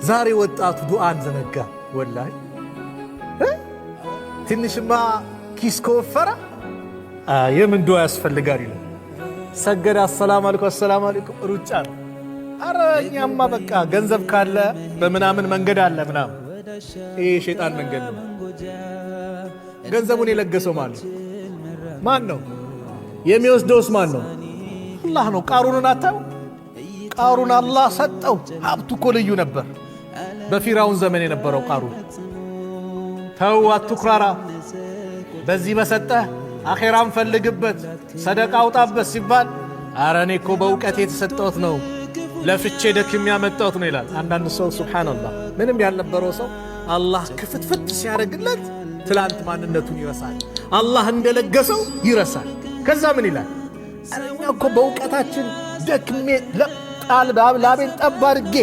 ዛሬ ወጣቱ ዱዓን ዘነጋ። ወላሂ ትንሽማ ኪስ ከወፈረ የምን ዱዓ ያስፈልጋል ይላል። ሰገደ አሰላሙ አለይኩም ሩጫ ነው። አረ እኛማ በቃ ገንዘብ ካለ በምናምን መንገድ አለ ምናምን። ይሄ ሸይጣን መንገድ ነው። ገንዘቡን የለገሰው ማን ነው? የሚወስደውስ ማን ነው? አላህ ነው። ቃሩንን አታው? ቃሩን አላህ ሰጠው። ሀብቱ እኮ ልዩ ነበር። በፊራውን ዘመን የነበረው ቃሩን። ተው አትኩራራ። በዚህ በሰጠህ አኼራን ፈልግበት፣ ሰደቃ አውጣበት ሲባል አረ እኔ እኮ በእውቀት የተሰጠሁት ነው፣ ለፍቼ ደክሜ ያመጣሁት ነው ይላል። አንዳንድ ሰው ሱብሃንአላህ ምንም ያልነበረው ሰው አላህ ክፍትፍት ሲያደርግለት ትላንት ማንነቱን ይረሳል። አላህ እንደለገሰው ይረሳል። ከዛ ምን ይላል? እኛ እኮ በእውቀታችን ደክሜ ላቤን ጠብ አድርጌ